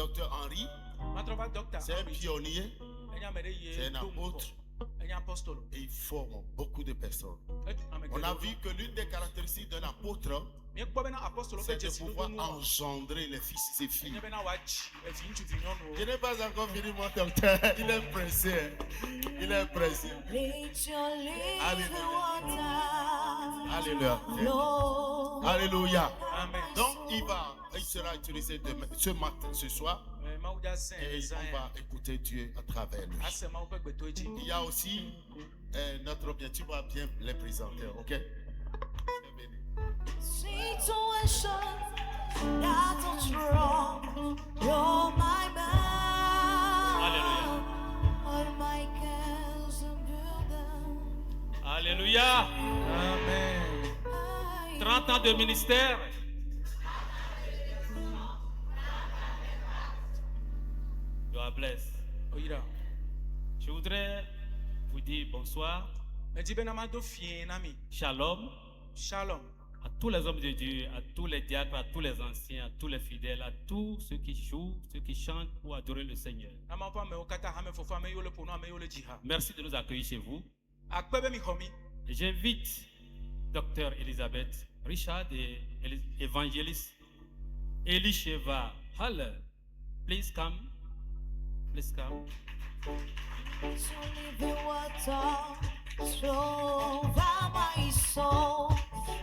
Docteur Henri, c'est un pionnier, c'est un apôtre et il forme beaucoup de personnes. On a vu que l'une des caractéristiques d'un apôtre, c'est de pouvoir engendrer les fils et filles. Je n'ai pas encore fini mon docteur, il est pressé. Il est pressé. Alléluia. Alléluia. Alléluia. Donc il sera utilisé ce matin, ce soir. Et on va écouter Dieu à travers lui. Il y a aussi notre bien, tu vas bien les présenter, ok? Situation that are wrong, you're my man. Alléluia. All my cares and burdens. Alléluia. Amen. 30 ans de ministère. God bless. Je voudrais vous dire bonsoir. Shalom. Shalom. À tous les hommes de Dieu, à tous les diacres, à tous les anciens, à tous les fidèles, à tous ceux qui jouent, ceux qui chantent pour adorer le Seigneur. Merci de nous accueillir chez vous. Et j'invite Dr Elisabeth Richard et évangéliste Elisheva Haller. Please come. Please come. So living water, so that my soul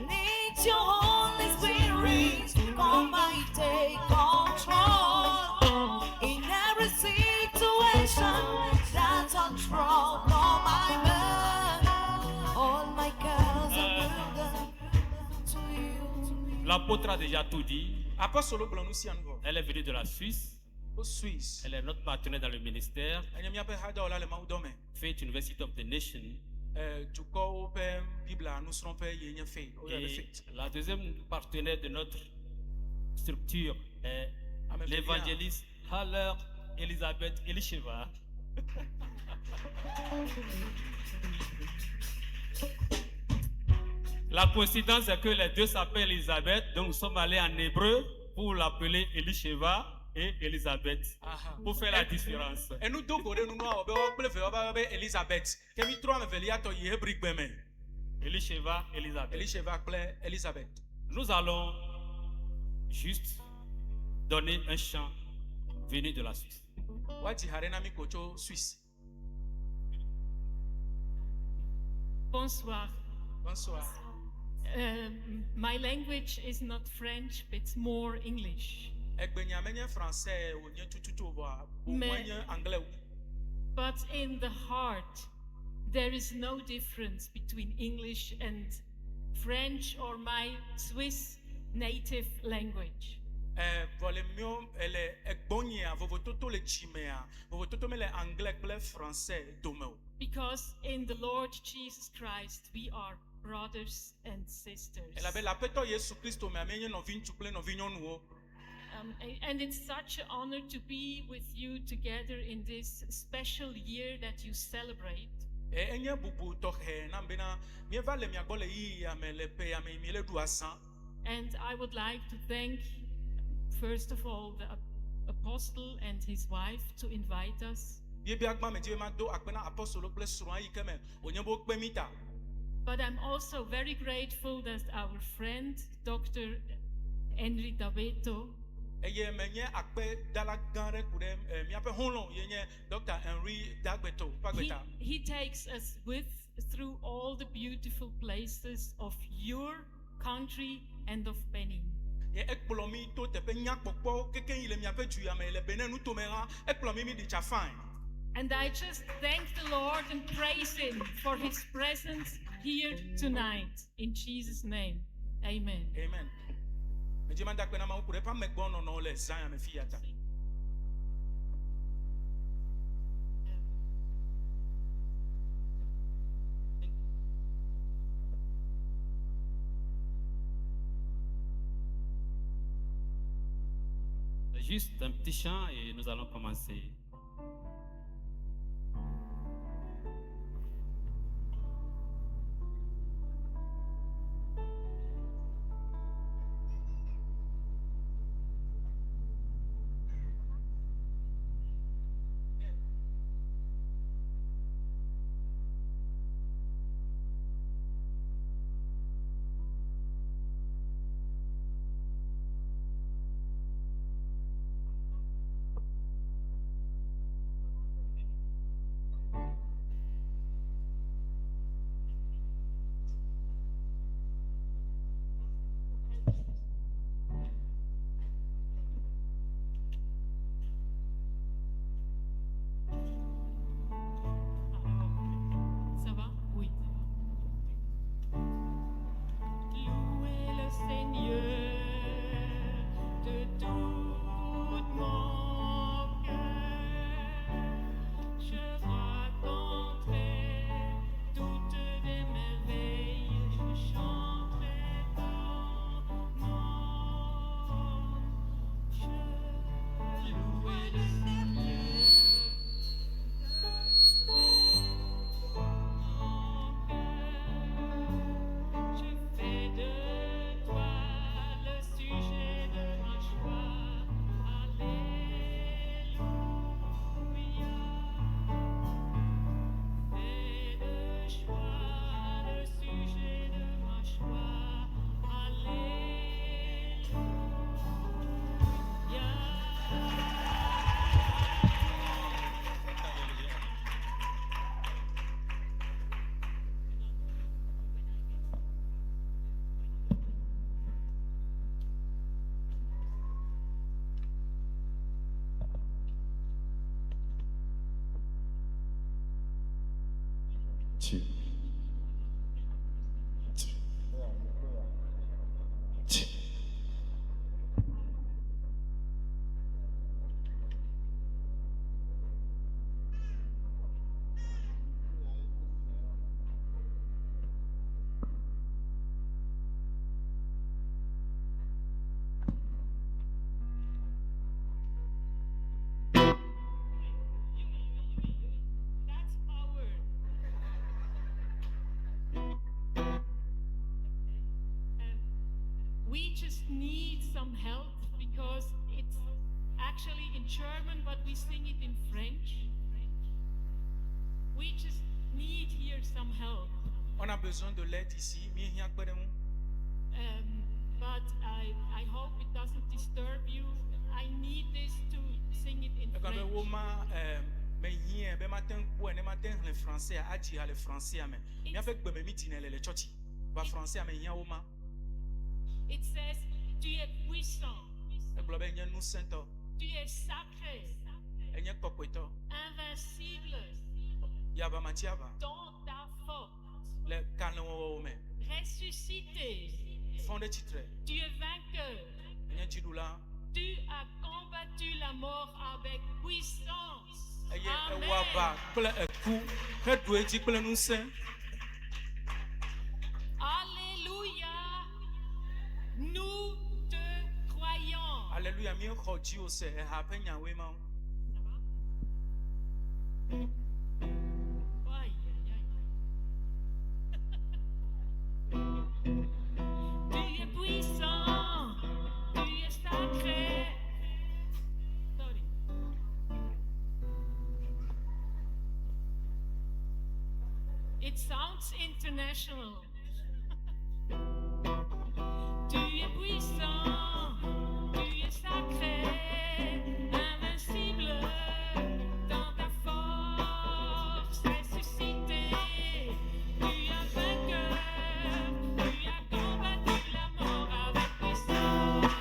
needs your Holy Spirit, come and take control in every situation that's a trouble on my mind, all my cares and burdens to you. L'apôtre a déjà tout dit. Elle est venue de la Suisse. Elle est notre partenaire dans le ministère. Faith University of the Nation. Et la deuxième partenaire de notre structure est l'évangéliste Haller Elisabeth Elisheva. La coïncidence est que les deux s'appellent Elisabeth, donc nous sommes allés en hébreu pour l'appeler Elisheva et Elisabeth, pour faire la différence. Elisheva, Elisabeth. Nous allons juste donner un chant venu de la Suisse. Bonsoir. Bonsoir. My language is not French, it's more English. But in the heart, there is no difference between English and French or my Swiss native language. Because in the Lord Jesus Christ, we are brothers and sisters. And it's such an honor to be with you together in this special year that you celebrate. And I would like to thank, first of all, the apostle and his wife to invite us. But I'm also very grateful that our friend, Dr. Henry Dabeto, he takes us through all the beautiful places of your country and of Benin. And I just thank the Lord and praise Him for His presence here tonight. In Jesus' name, amen. Amen. Juste un petit chant et nous allons commencer. We just need some help because it's actually in German, but we sing it in French. We just need here some help. On a besoin de l'aide ici. But I hope it doesn't disturb you. I need this to sing it in French. It says, tu es puissant. Tu es sacré. Invincible. Dans ta force. Ressuscité. Tu es vainqueur. Tu as combattu la mort avec puissance. Amen. Alléluia. Nous te croyons. Alléluia. Tu es puissant, tu es sacré. Sorry. It sounds international. Tu es puissant, tu es sacré, invincible dans ta force, ressuscité. Tu es vainqueur, tu as combattu la mort avec puissance.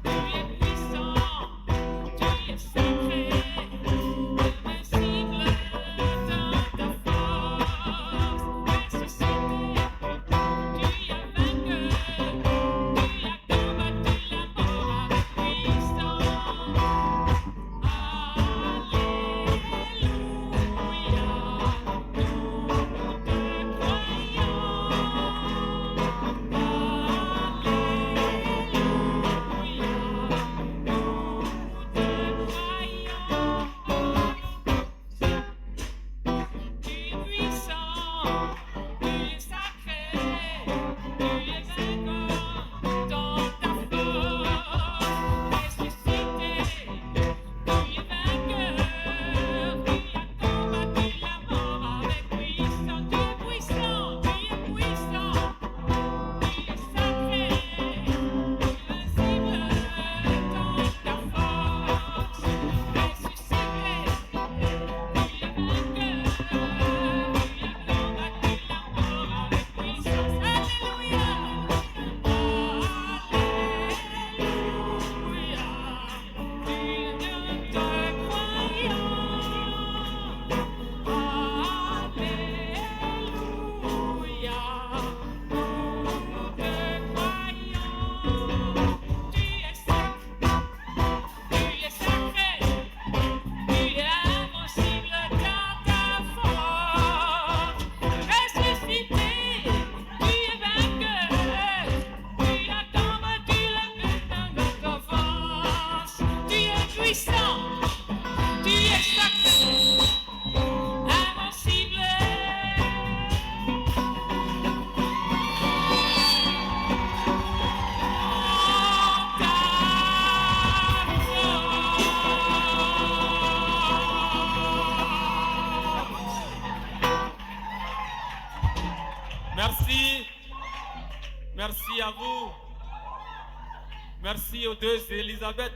Tu es puissant, tu es sacré, invincible dans ta force, ressuscité. Tu es vainqueur. Merci à vous. Merci aux deux Elisabeth.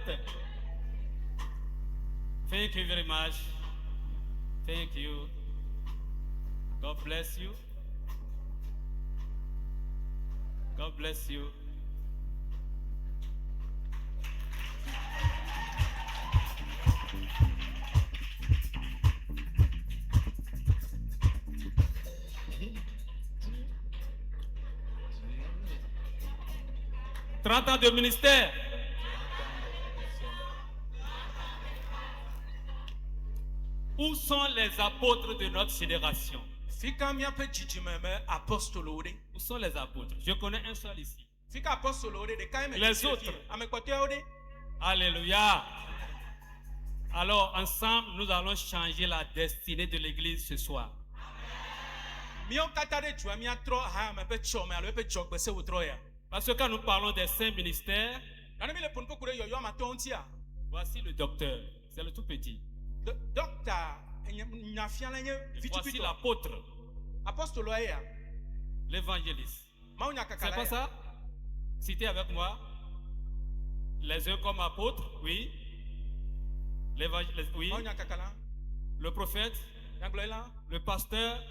Thank you very much. Thank you. God bless you. God bless you. 30 ans de ministère. Où sont les apôtres de notre génération? Où sont les apôtres? Je connais un seul ici. Les autres. Alléluia. Alors, ensemble, nous allons changer la destinée de l'église ce soir. Parce que quand nous parlons des saints ministères, voici le docteur. C'est le tout petit. Voici l'apôtre. L'évangéliste. C'est pas ça? Citez avec moi. Les uns comme apôtres, oui. L'évangéliste, oui. Le prophète, le pasteur,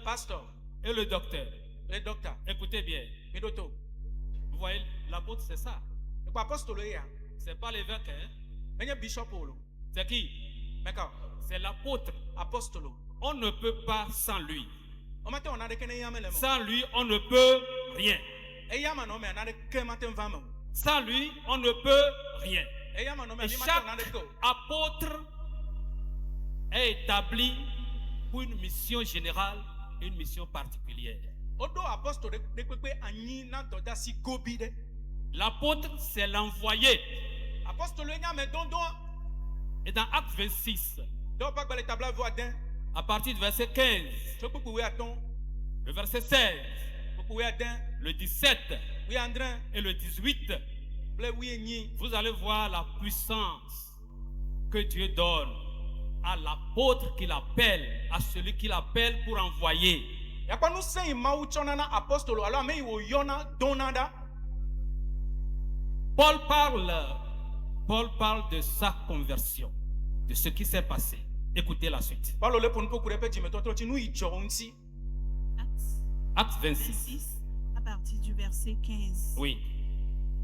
et le docteur. Écoutez bien. Vous voyez, l'apôtre, c'est ça. C'est pas l'évêque, hein? C'est qui? C'est l'apôtre. On ne peut pas sans lui. Sans lui, on ne peut rien. Sans lui, on ne peut rien. Et chaque apôtre est établi pour une mission générale et une mission particulière. L'apôtre, c'est l'envoyé. Et dans Acte 26, à partir du verset 15, le verset 16, le 17 et le 18, vous allez voir la puissance que Dieu donne à l'apôtre qu'il appelle, à celui qu'il appelle pour envoyer. Paul parle de sa conversion, de ce qui s'est passé. Écoutez la suite. Acte 26. À partir du verset 15. Oui.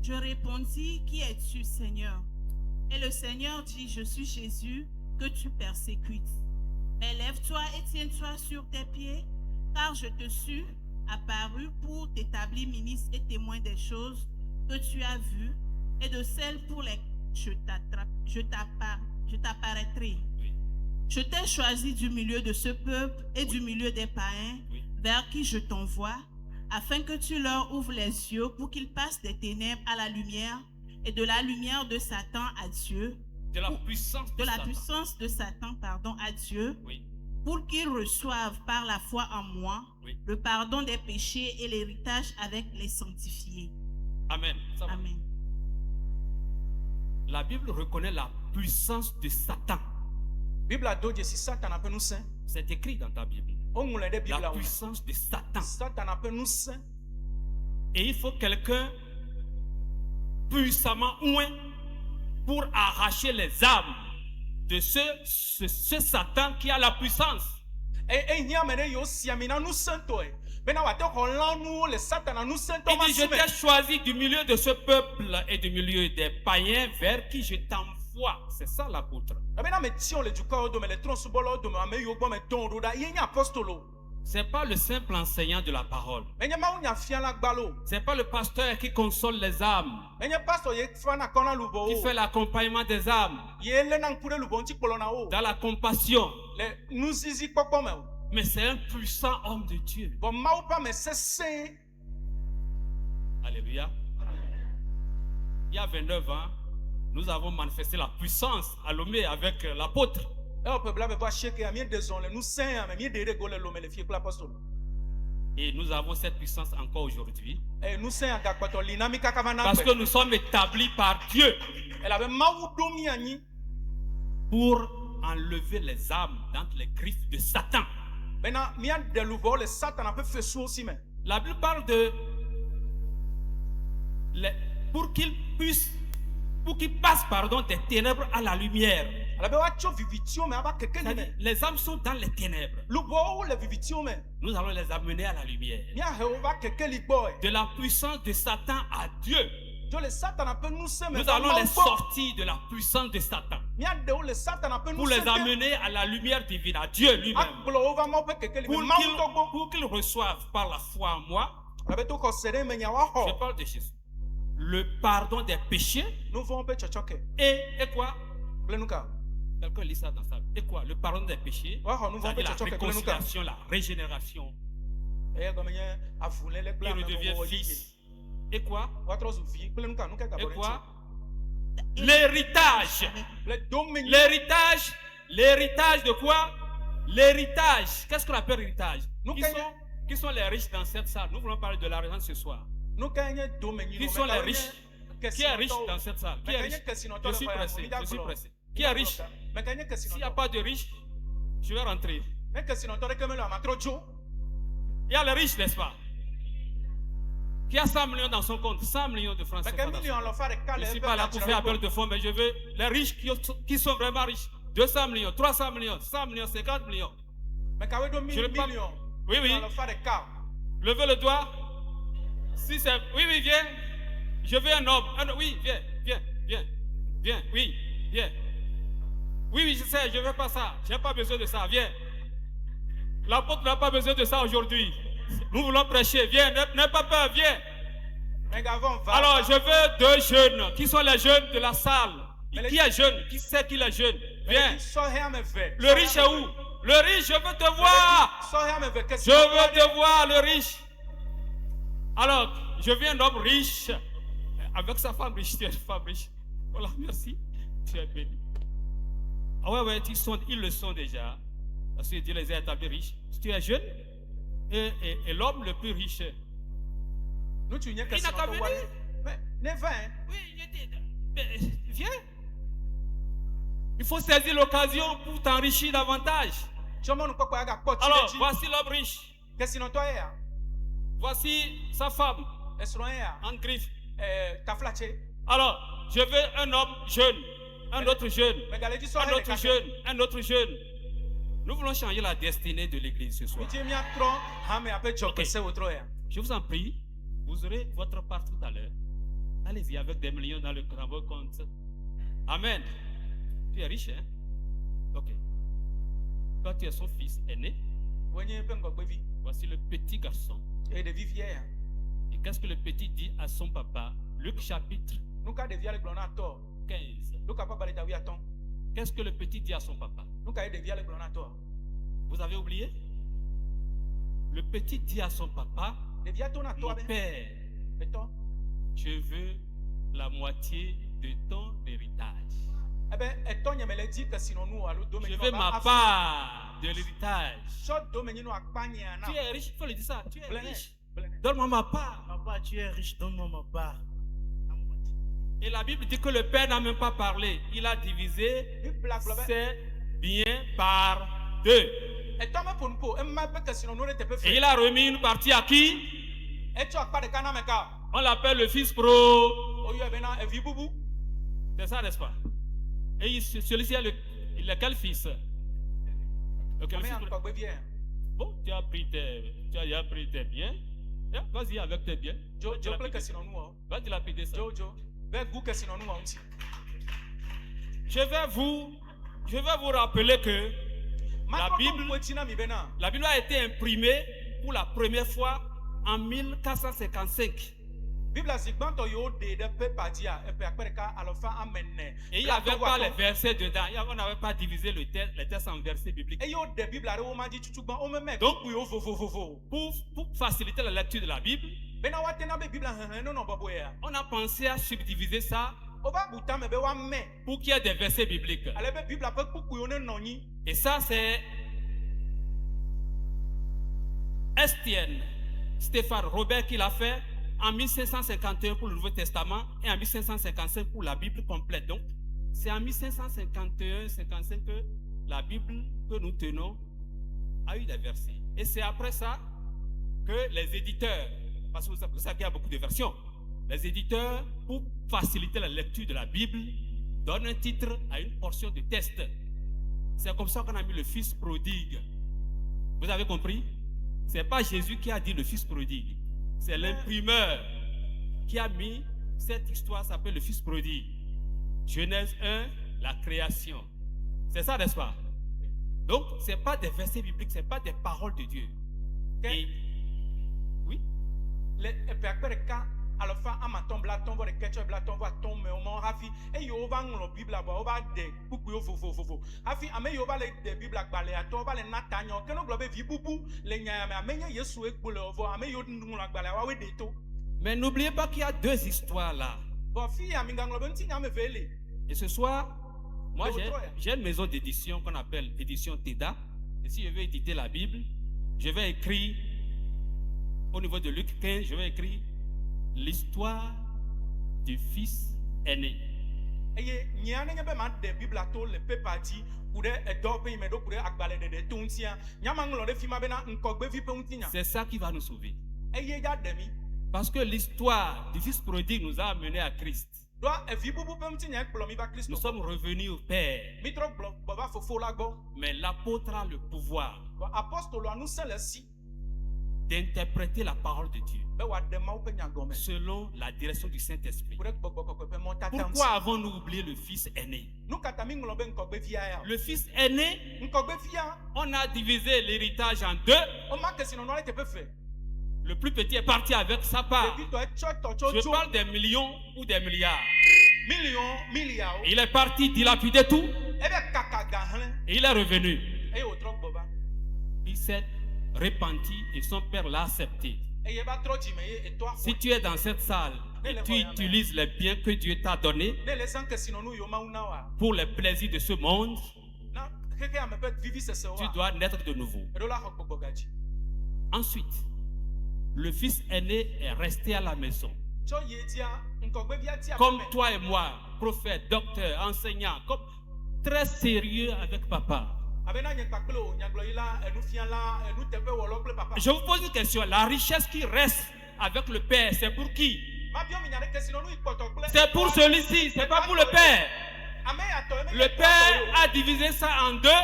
Je répondis, qui es-tu, Seigneur? Et le Seigneur dit, je suis Jésus que tu persécutes. Mais lève-toi et tiens-toi sur tes pieds, car je te suis apparu pour t'établir ministre et témoin des choses que tu as vues et de celles pour lesquelles je t'apparaîtrai. Oui. Je t'ai choisi du milieu de ce peuple et du milieu des païens, vers qui je t'envoie, afin que tu leur ouvres les yeux pour qu'ils passent des ténèbres à la lumière et de la lumière de Satan à Dieu. De la puissance de Satan, à Dieu, oui. Pour qu'ils reçoivent par la foi en moi, oui, le pardon des péchés et l'héritage avec les sanctifiés. Amen. Amen. La Bible reconnaît la puissance de Satan. C'est écrit dans ta Bible. La puissance de Satan. Et il faut quelqu'un puissamment oint pour arracher les âmes de ce Satan qui a la puissance. Il dit, je t'ai choisi du milieu de ce peuple et du milieu des païens vers qui je t'envoie. C'est ça l'apôtre. C'est pas le simple enseignant de la parole. C'est pas le pasteur qui console les âmes, qui fait l'accompagnement des âmes, dans la compassion. Mais c'est un puissant homme de Dieu. Alléluia. Il y a 29 ans, nous avons manifesté la puissance à Lomé avec l'apôtre. Et nous avons cette puissance encore aujourd'hui. Parce que nous sommes établis par Dieu pour enlever les âmes d'entre les griffes de Satan. La Bible parle de pour qu'ils passent des ténèbres à la lumière. Les âmes sont dans les ténèbres. Nous allons les amener à la lumière. De la puissance de Satan à Dieu. Nous allons les sortir de la puissance de Satan pour les amener à la lumière divine, à Dieu lui-même, pour qu'ils reçoivent par la foi en moi. Je parle de Jésus. le pardon des péchés. Et quoi? Quelqu'un lit ça dans sa... Et quoi? Le pardon des péchés. La réconciliation, la régénération. Il redevient fils. Et quoi? Et quoi? L'héritage. L'héritage de quoi? L'héritage. Qu'est-ce qu'on appelle l'héritage? Qui sont les riches dans cette salle? Nous voulons parler de l'argent ce soir. Qui sont les riches? Qui est riche dans cette salle? Qui est riche? Je suis pressé. Je suis pressé. Qui est riche? S'il n'y a pas de riches, je vais rentrer. Il y a les riches, n'est-ce pas? Qui a 100 millions dans son compte, 100 millions de francs. Je ne suis pas là pour faire appel de fonds, mais je veux les riches qui sont vraiment riches. 200 millions, 300 millions, 100 millions, 50 millions. Je ne pas... Oui, oui. Levez le doigt. Si c'est... Oui, oui, viens. Je veux un homme. Oui, viens, viens, viens. Viens, oui, viens. Oui, oui, je sais, je ne veux pas ça. Je n'ai pas besoin de ça, viens. L'apôtre n'a pas besoin de ça aujourd'hui. Nous voulons prêcher, viens, n'aie pas peur, viens. Alors, je veux 2 jeunes. Qui sont les jeunes de la salle? Qui est jeune? Qui sait qu'il est jeune? Viens. Le riche est où? Le riche, je veux te voir. Je veux te voir, le riche. Alors, je veux un homme riche. Avec sa femme riche, tu es une femme riche. Voilà, merci. Tu es béni. Ah ouais, ouais, ils le sont déjà. Parce que Dieu les a établis riches. Si tu es jeune, et l'homme le plus riche, il n'a qu'à venir. Oui, mais viens. Il faut saisir l'occasion pour t'enrichir davantage. Alors, voici l'homme riche. Voici sa femme en griffe. Alors, je veux un homme jeune, un autre jeune, un autre jeune, un autre jeune. Nous voulons changer la destinée de l'église ce soir. Okay. Je vous en prie, vous aurez votre part tout à l'heure. Allez-y avec des millions dans vos comptes. Amen. Tu es riche, hein? Ok. Quand tu es son fils aîné, voici le petit garçon. Et qu'est-ce que le petit dit à son papa? Luc chapitre 15. Qu'est-ce que le petit dit à son papa? Vous avez oublié? Le petit dit à son papa, mon père, je veux la moitié de ton héritage. Je veux ma part de l'héritage. Tu es riche, il faut le dire ça. Tu es riche. Donne-moi ma part. Papa, tu es riche, donne-moi ma part. Et la Bible dit que le père n'a même pas parlé. Il a divisé ses biens par 2. Et il a remis une partie à qui? On l'appelle le fils pro. C'est ça, n'est-ce pas? Et celui-ci a lequel fils? Bon, tu as pris tes biens. Vas-y avec tes biens. Va-t-il lapider ça? Je vais vous rappeler que la Bible a été imprimée pour la première fois en 1455. Et il n'y avait pas les versets dedans. On n'avait pas divisé les textes en versets bibliques. Donc, pour faciliter la lecture de la Bible, on a pensé à subdiviser ça pour qu'il y ait des versets bibliques. Et ça, c'est Estienne, Stéphane, Robert qui l'a fait en 1551 pour le Nouveau Testament et en 1555 pour la Bible complète. Donc, c'est en 1551-55 que la Bible que nous tenons a eu des versets. Et c'est après ça que les éditeurs, parce que vous savez qu'il y a beaucoup de versions, les éditeurs, pour faciliter la lecture de la Bible, donnent un titre à une portion de texte. C'est comme ça qu'on a mis le fils prodigue. Vous avez compris? Ce n'est pas Jésus qui a dit le fils prodigue. C'est l'imprimeur qui a mis cette histoire, s'appelle le fils prodigue. Genèse 1, la création. C'est ça, n'est-ce pas? Donc, ce n'est pas des versets bibliques, ce n'est pas des paroles de Dieu. Et, oui? alofa amaton blaton vo de ketchup blaton vo aton me o mo hafi e yo va nglo bible abo o va de kuku yo fofofofo hafi ame yo va le de bible agbale ato va le natanyo ke no globe vi bubu le nya me amenye yesu ekpole ovo ame yo nglo agbale wa we de to. Mais n'oubliez pas qu'il y a deux histoires là. Bon fi ami nganglo nti nya me vele. Et ce soir, moi j'ai une maison d'édition qu'on appelle édition TEDA. Et si je veux éditer la Bible, je vais écrire au niveau de Luc 15, je vais écrire l'histoire du fils aîné. Eye nyane nyebe ma de Bible ato le pepati kude edope me do kude agbale de tontia nyama nglo de fi ma be na nkogbe vi pe untinya. C'est ça qui va nous sauver. Eye ya demi. Parce que l'histoire du fils prodigue nous a amenés à Christ. Nous sommes revenus au Père. Mais l'apôtre a le pouvoir d'interpréter la parole de Dieu selon la direction du Saint-Esprit. Pourquoi avons-nous oublié le fils aîné? Le fils aîné, on a divisé l'héritage en deux. Le plus petit est parti avec sa part. Je parle des millions ou des milliards. Il est parti dilapider tout. Et il est revenu. Il s'est repenti et son père l'a accepté. Si tu es dans cette salle et tu utilises les biens que Dieu t'a donnés pour les plaisirs de ce monde, tu dois naître de nouveau. Ensuite, le fils aîné est resté à la maison. Comme toi et moi, prophète, docteur, enseignant, comme très sérieux avec papa. Je vous pose une question. La richesse qui reste avec le Père, c'est pour qui? C'est pour celui-ci, c'est pas pour le Père. Le Père a divisé ça en deux.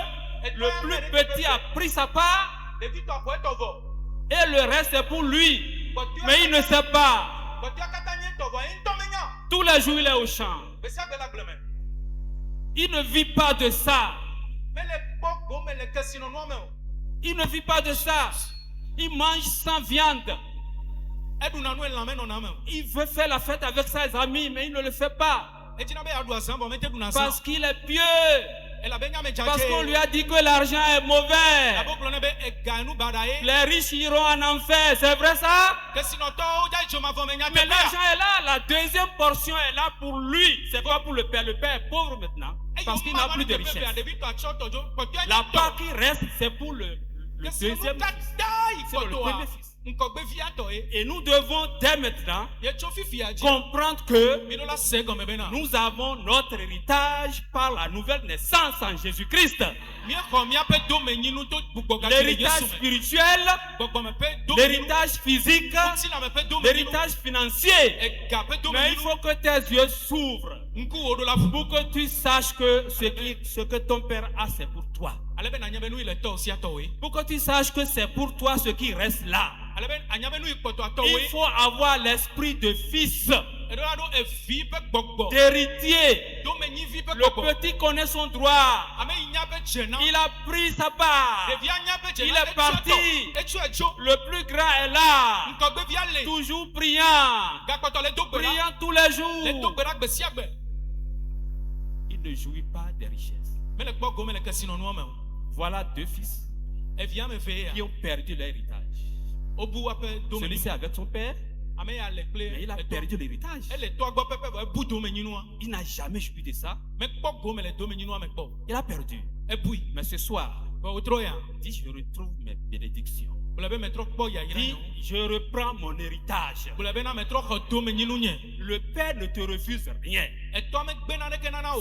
Le plus petit a pris sa part. Et le reste est pour lui. Mais il ne sait pas. Tous les jours il est au champ. Il ne vit pas de ça. Il ne vit pas de ça. Il mange sans viande. Il veut faire la fête avec ses amis, mais il ne le fait pas. Parce qu'il est pieux. Parce qu'on lui a dit que l'argent est mauvais. Les riches iront en enfer, c'est vrai ça? Mais l'argent est là, la deuxième portion est là pour lui. C'est pas pour le Père. Le Père est pauvre maintenant parce qu'il n'a plus de richesse. La part qui reste, c'est pour le deuxième fils. C'est pour le premier fils. Et nous devons dès maintenant comprendre que nous avons notre héritage par la nouvelle naissance en Jésus-Christ. L'héritage spirituel, l'héritage physique, l'héritage financier. Mais il faut que tes yeux s'ouvrent pour que tu saches que ce que ton père a, c'est pour toi. Pour que tu saches que c'est pour toi ce qui reste là. Il faut avoir l'esprit de fils, d'héritier. Le petit connaît son droit. Il a pris sa part. Il est parti. Le plus grand est là. Toujours priant. Priant tous les jours. Il ne jouit pas des richesses. Voilà deux fils qui ont perdu l'héritage. Celui-ci avec son père, mais il a perdu l'héritage. Il n'a jamais joui de ça. Il a perdu. Mais ce soir, dis je retrouve mes bénédictions. Dis je reprends mon héritage. Le Père ne te refuse rien.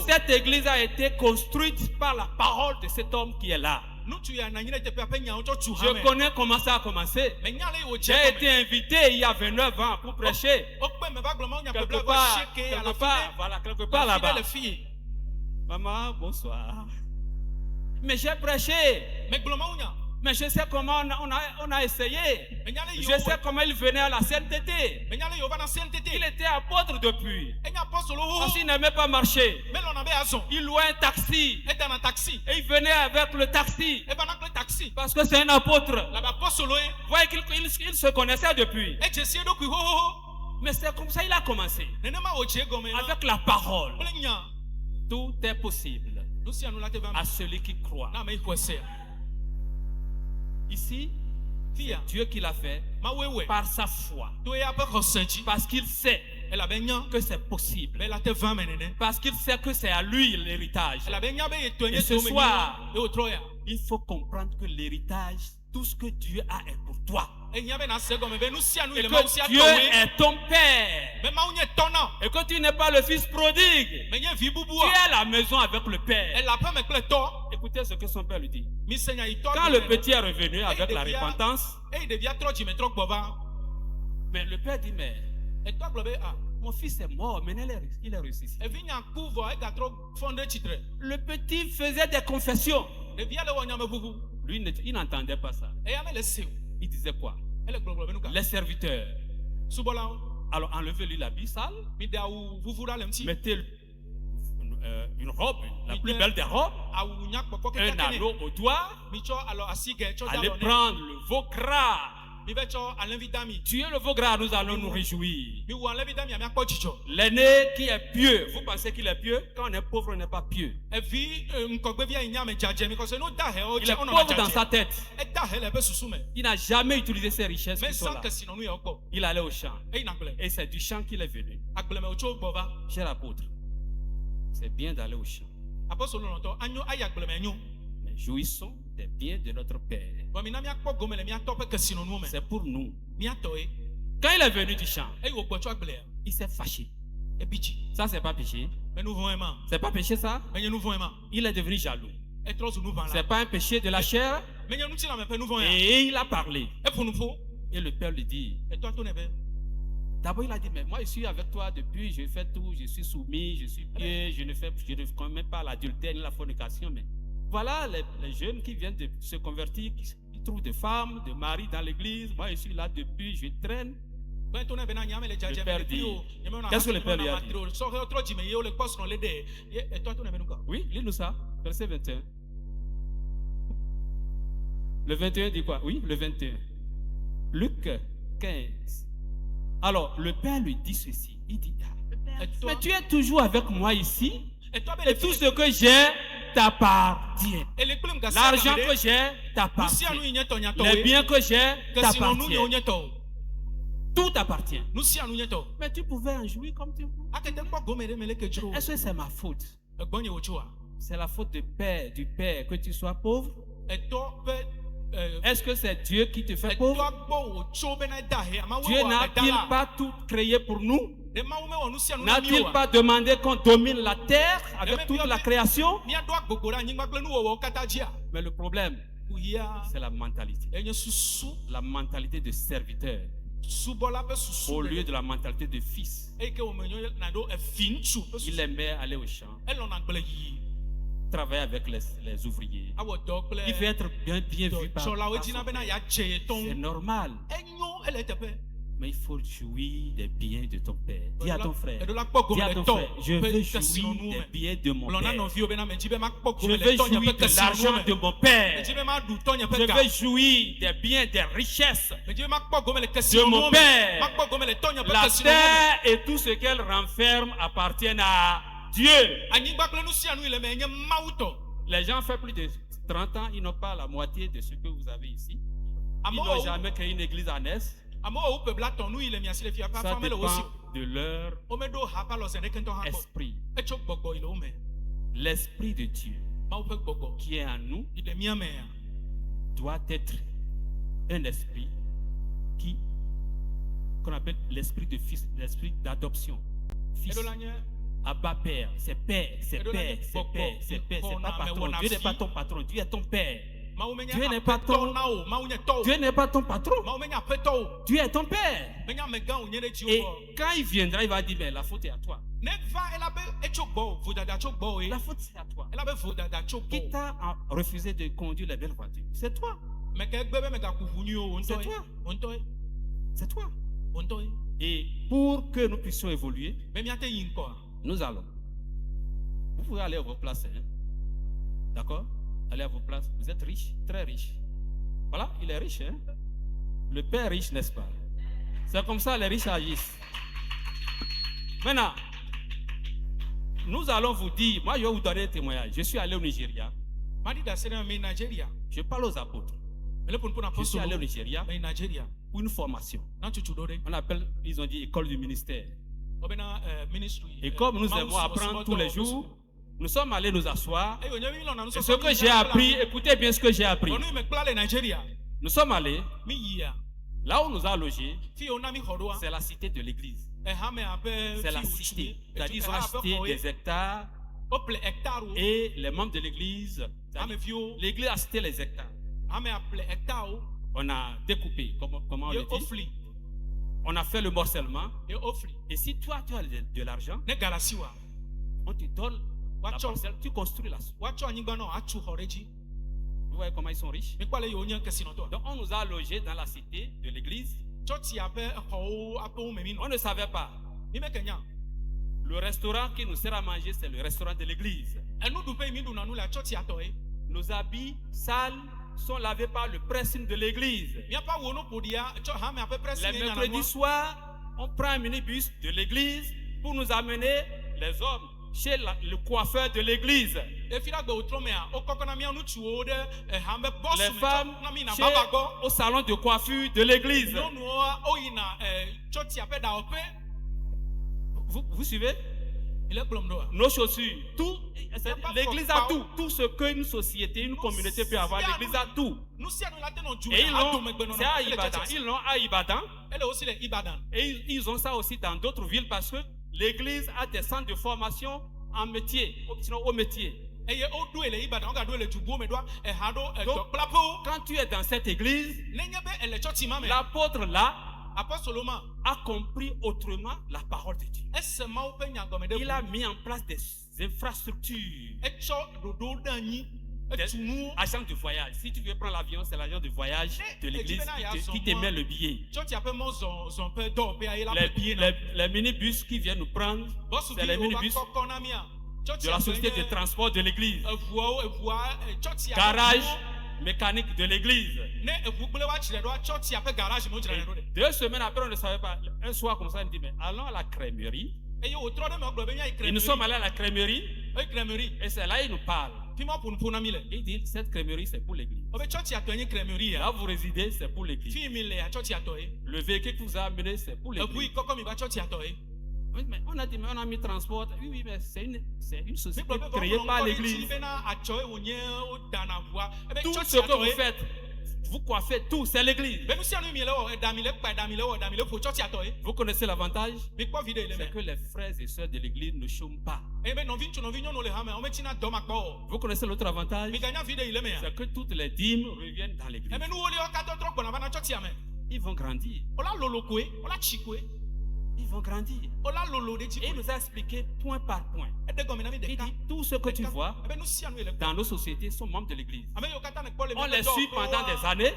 Cette église a été construite par la parole de cet homme qui est là. Je connais comment ça a commencé. J'ai été invité il y a 29 ans pour prêcher. Quelque part là-bas. Maman, bonsoir. Mais j'ai prêché. Mais je sais comment on a essayé. Je sais comment il venait à la CNTT. Il était apôtre depuis. Parce qu'il n'aimait pas marcher. Il louait un taxi. Et il venait avec le taxi. Parce que c'est un apôtre. Vous voyez qu'il se connaissait depuis. Mais c'est comme ça il a commencé. Avec la parole. Tout est possible à celui qui croit. Ici, c'est Dieu qui l'a fait par sa foi. Parce qu'il sait que c'est possible. Parce qu'il sait que c'est à lui l'héritage. Et ce soir, il faut comprendre que l'héritage, tout ce que Dieu a est pour toi. Et que Dieu est ton père. Et que tu n'es pas le fils prodigue. Tu es à la maison avec le père. Écoutez ce que son père lui dit. Quand le petit est revenu avec la repentance, mais le père dit, mais mon fils est mort, mais il est ressuscité. Le petit faisait des confessions. Lui, il n'entendait pas ça. Il disait quoi? Les serviteurs. Alors enlevez-lui l'habit sale. Mettez une robe, la plus belle des robes. Un anneau au doigt. Allez prendre le veau gras. Tuez le veau gras, nous allons nous réjouir. L'aîné qui est pieux, vous pensez qu'il est pieux? Quand on est pauvre, on n'est pas pieux. Il est pauvre dans sa tête. Il n'a jamais utilisé ses richesses. Il allait au champ. Et c'est du champ qu'il est venu. Cher apôtre, c'est bien d'aller au champ. Mais jouissons des biens de notre Père. C'est pour nous. Quand il est venu du champ, il s'est fâché. Ça, c'est pas péché. C'est pas péché, ça. Il est devenu jaloux. C'est pas un péché de la chair. Et il a parlé. Et le père lui dit, d'abord il a dit, mais moi je suis avec toi depuis, je fais tout, je suis soumis, je suis pieux, je ne commets pas l'adultère ni la fornication. Mais voilà les jeunes qui viennent de se convertir, qui trouvent des femmes, des maris dans l'église. Moi je suis là depuis, je traîne. Le père dit, qu'est-ce que le père lui a dit? Oui, lis-nous ça, verset 21. Le 21 dit quoi? Oui, le 21. Luc 15. Alors, le père lui dit ceci. Il dit, mais tu es toujours avec moi ici. Et tout ce que j'ai t'appartient. L'argent que j'ai t'appartient. Les biens que j'ai t'appartiennent. Tout appartient. Mais tu pouvais en jouir comme tu veux. Est-ce que c'est ma faute? C'est la faute du père que tu sois pauvre? Est-ce que c'est Dieu qui te fait pauvre? Dieu n'a-t-il pas tout créé pour nous? N'a-t-il pas demandé qu'on domine la terre avec toute la création? Mais le problème, c'est la mentalité. La mentalité de serviteur au lieu de la mentalité de fils. Il aimait aller au champ, travailler avec les ouvriers. Il veut être bien vu par son père. C'est normal. Mais il faut jouir des biens de ton père. Dis à ton frère, je veux jouir des biens de mon père. Je veux jouir de l'argent de mon père. Je veux jouir des biens, des richesses de mon père. La terre et tout ce qu'elle renferme appartiennent à Dieu. Les gens font plus de 30 ans, ils n'ont pas la moitié de ce que vous avez ici. Ils n'ont jamais créé une église en Est. Ça dépend de leur esprit. L'esprit de Dieu qui est en nous doit être un esprit qu'on appelle l'esprit de fils, l'esprit d'adoption. Fils. Abba Père, c'est Père, c'est Père, c'est Père, c'est Père, c'est pas patron. Dieu n'est pas ton patron, Dieu est ton Père. Dieu n'est pas ton patron. Dieu est ton Père. Et quand il viendra, il va dire, mais la faute est à toi. La faute c'est à toi. Qui t'a refusé de conduire les belles voitures? C'est toi. C'est toi. C'est toi. Et pour que nous puissions évoluer, nous allons. Vous pouvez aller à vos places. Hein? D'accord? Allez à vos places. Vous êtes riches, très riches. Voilà, il est riche. Hein? Le père riche, n'est-ce pas? C'est comme ça les riches agissent. Maintenant, nous allons vous dire, moi je vais vous donner un témoignage. Je suis allé au Nigeria. Je parle aux apôtres. Je suis allé au Nigeria pour une formation. On appelle, ils ont dit école du ministère. Et comme nous aimons apprendre tous les jours, nous sommes allés nous asseoir. Et ce que j'ai appris, écoutez bien ce que j'ai appris. Nous sommes allés, là où nous a logés, c'est la cité de l'église. C'est la cité. C'est-à-dire qu'ils ont acheté des hectares et les membres de l'église, l'église a acheté les hectares. On a découpé, comment on le dit. On a fait le morcellement. Et si toi tu as de l'argent, on te donne la parcelle, tu construis la suite. Vous voyez comment ils sont riches. Donc on nous a logés dans la cité de l'église. On ne savait pas. Le restaurant qui nous sert à manger, c'est le restaurant de l'église. Nos habits sales sont lavés par le pressing de l'église. Les mercredis soirs, on prend un minibus de l'église pour nous amener les hommes chez le coiffeur de l'église. Les femmes au salon de coiffure de l'église. Vous suivez? Nos chaussures, tout. L'église a tout. Tout ce qu'une société, une communauté peut avoir, l'église a tout. Et c'est à Ibadan. Ils l'ont à Ibadan. Et ils ont ça aussi dans d'autres villes parce que l'église a des centres de formation en métier, au métier. Donc, quand tu es dans cette église, l'apôtre là a compris autrement la parole de Dieu. Il a mis en place des infrastructures. Des agents de voyage. Si tu veux prendre l'avion, c'est l'agent de voyage de l'église qui te met le billet. Les minibus qui viennent nous prendre, c'est les minibus de la société de transport de l'église. Garage mécanique de l'église. 2 semaines après, on ne savait pas. Un soir comme ça, on dit, mais allons à la crèmerie. Et nous sommes allés à la crèmerie. Et c'est là qu'il nous parle. Il dit, cette crèmerie, c'est pour l'église. Là, vous résidez, c'est pour l'église. Le véhicule que vous a amené, c'est pour l'église. Mais on a dit, mais on a mis transport. Oui, mais c'est une société créée par l'église. Tout ce que vous faites, vous coiffez, tout, c'est l'église. Vous connaissez l'avantage? C'est que les frères et sœurs de l'église ne chôment pas. Vous connaissez l'autre avantage? C'est que toutes les dîmes reviennent dans l'église. Ils vont grandir. Ils vont grandir. Et il nous a expliqué point par point. Il dit, tout ce que tu vois dans nos sociétés sont membres de l'église. On les suit pendant des années.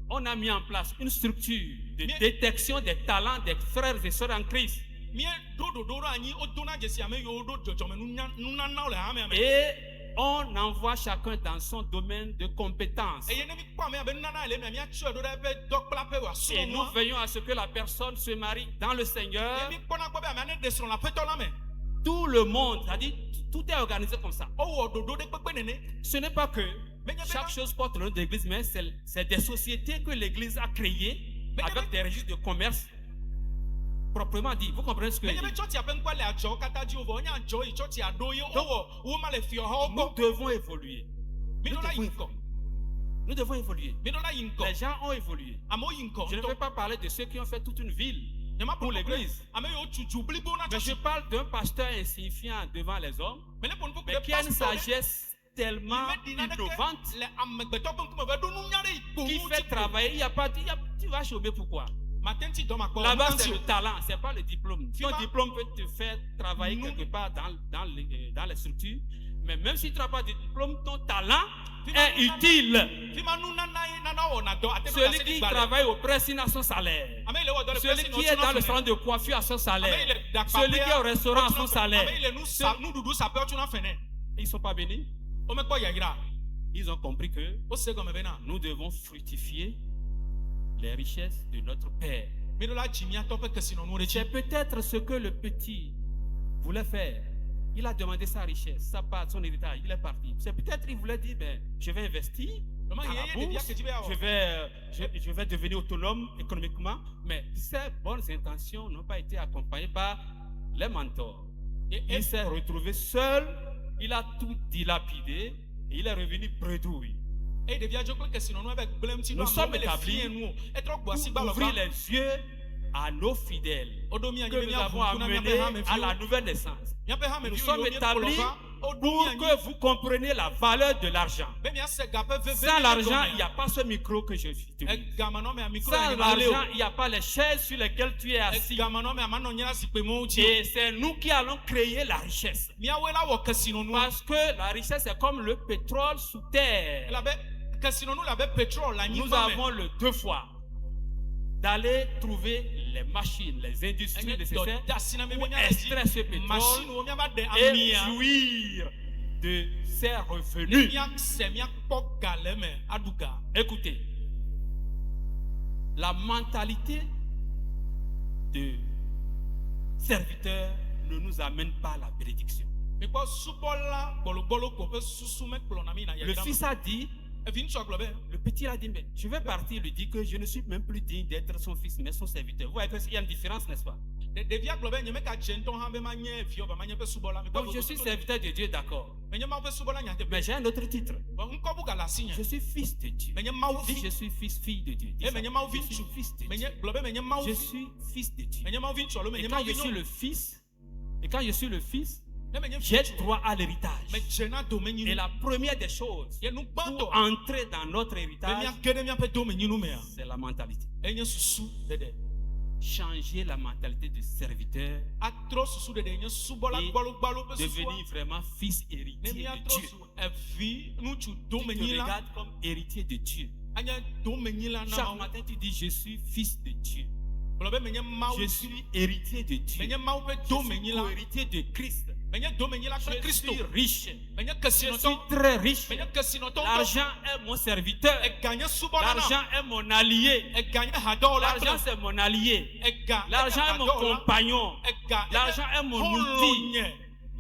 On a mis en place une structure de détection des talents des frères et sœurs en Christ. Et on envoie chacun dans son domaine de compétence. Et nous veillons à ce que la personne se marie dans le Seigneur. Tout le monde, c'est-à-dire tout est organisé comme ça. Ce n'est pas que chaque chose porte le nom de l'église, mais c'est des sociétés que l'église a créées avec des registres de commerce proprement dit. Vous comprenez ce que je dis? Nous devons évoluer. Nous devons évoluer. Les gens ont évolué. Je ne vais pas parler de ceux qui ont fait toute une ville pour l'église. Mais je parle d'un pasteur insignifiant devant les hommes, mais qui a une sagesse tellement innovante qui fait travailler. Il n'y a pas dit, tu vas chômer pourquoi? Là-bas, c'est le talent, ce n'est pas le diplôme. Ton diplôme peut te faire travailler quelque part dans les structures. Mais même si tu n'as pas de diplôme, ton talent est utile. Celui qui travaille au pressing a son salaire. Celui qui est dans le salon de coiffure a son salaire. Celui qui est au restaurant a son salaire. Ils ne sont pas bénis. Ils ont compris que nous devons fructifier les richesses de notre Père. C'est peut-être ce que le petit voulait faire. Il a demandé sa richesse, sa part, son héritage, il est parti. C'est peut-être qu'il voulait dire, je vais investir dans la bourse, je vais devenir autonome économiquement, mais ces bonnes intentions n'ont pas été accompagnées par les mentors. Il s'est retrouvé seul, il a tout dilapidé et il est revenu bredouille. Nous sommes établis pour ouvrir les yeux à nos fidèles que nous avons amenés à la nouvelle naissance. Nous sommes établis pour que vous compreniez la valeur de l'argent. Sans l'argent, il n'y a pas ce micro que je suis. Sans l'argent, il n'y a pas les chaises sur lesquelles tu es assis. Et c'est nous qui allons créer la richesse. Parce que la richesse est comme le pétrole sous terre. Nous avons le devoir d'aller trouver les machines, les industries nécessaires pour extraire ce pétrole et jouir de ses revenus. Écoutez, la mentalité de serviteur ne nous amène pas à la bénédiction. Le fils a dit, le petit a dit, mais je vais partir, il lui dit que je ne suis même plus digne d'être son fils, mais son serviteur. Vous voyez qu'il y a une différence, n'est-ce pas? Donc je suis serviteur de Dieu, d'accord. Mais j'ai un autre titre. Je suis fils de Dieu. Dis, je suis fille de Dieu. Dis ça. Je suis fils de Dieu. Je suis fils de Dieu. Et quand je suis le fils, j'ai droit à l'héritage. Et la première des choses pour entrer dans notre héritage, c'est la mentalité. Changer la mentalité de serviteur et devenir vraiment fils héritier de Dieu. Tu te regardes comme héritier de Dieu. Chaque matin tu dis, je suis fils de Dieu. Je suis héritier de Dieu. Je suis héritier de Christ. Je suis riche. Je suis très riche. L'argent est mon serviteur. L'argent est mon allié. L'argent c'est mon allié. L'argent est mon compagnon. L'argent est mon outil.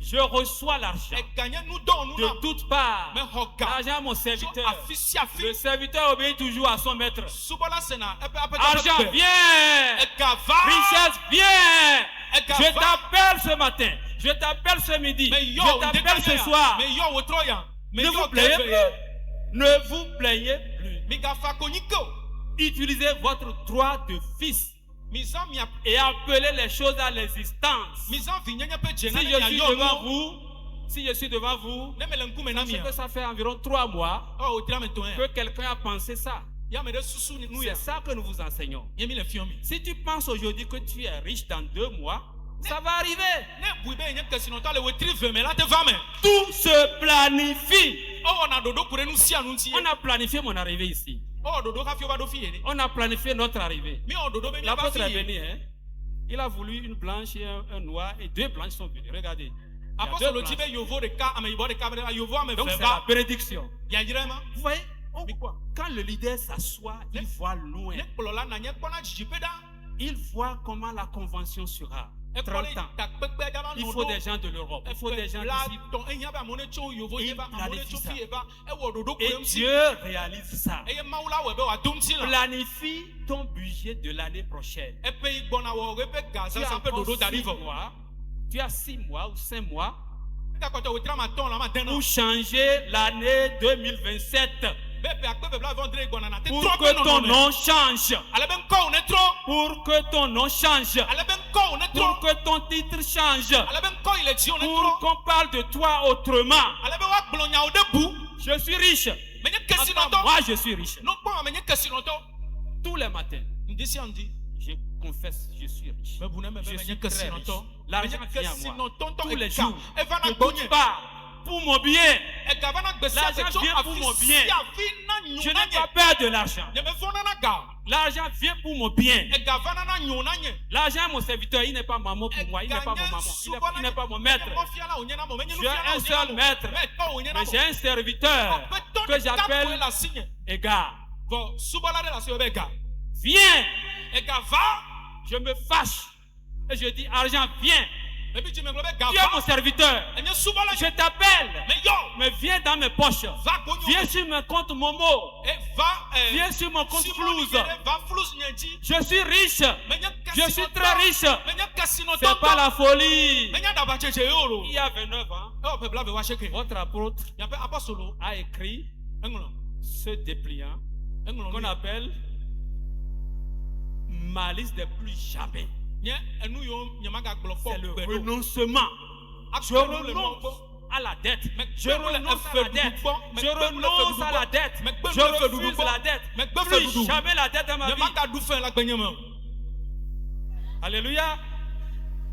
Je reçois l'argent de toutes parts. L'argent est mon serviteur. Le serviteur obéit toujours à son maître. Argent, viens. Richesse, viens. Je t'appelle ce matin. Je t'appelle ce midi. Je t'appelle ce soir. Ne vous plaignez plus. Ne vous plaignez plus. Utilisez votre droit de fils et appelez les choses à l'existence. Si je suis devant vous, que ça fait environ 3 mois que quelqu'un a pensé ça. C'est ça que nous vous enseignons. Si tu penses aujourd'hui que tu es riche dans 2 mois, ça va arriver. Tout se planifie. On a planifié mon arrivée ici. On a planifié notre arrivée. L'apôtre est venu, hein? Il a voulu une blanche et un noir, et 2 blanches sont venues. Regardez. Donc c'est la bénédiction. Vous voyez, quand le leader s'assoit, il voit loin. Il voit comment la convention sera. 30 ans. Il faut des gens de l'Europe. Il faut des gens d'ici. Il planifie ça. Et Dieu réalise ça. Planifie ton budget de l'année prochaine. Tu as 6 mois ou 5 mois pour changer l'année 2027. Pour que ton nom change. Pour que ton nom change. Pour que ton titre change. Pour qu'on parle de toi autrement. Je suis riche. Moi je suis riche. Tous les matins, je confesse, je suis riche. Je suis très riche. L'argent vient à moi. Tous les jours. De toutes parts. Pour mon bien. L'argent vient pour mon bien. Je n'ai pas peur de l'argent. L'argent vient pour mon bien. L'argent est mon serviteur. Il n'est pas maman pour moi. Il n'est pas mon maman. Il n'est pas mon maître. J'ai un seul maître. Mais j'ai un serviteur que j'appelle égard. viens. Et je me fâche. Et je dis, argent, viens. Tu es mon serviteur. Je t'appelle. Mais viens dans mes poches. Viens sur mon compte Momo. Viens sur mon compte Flouze. Je suis riche. Je suis très riche. C'est pas la folie. Il y a 29 ans, votre apôtre a écrit ce dépliant qu'on appelle ma liste des plus jamais. C'est le renoncement. Je renonce à la dette. Je renonce à la dette. Je renonce à la dette. Je refuse la dette. Plus jamais la dette dans ma vie. Alléluia.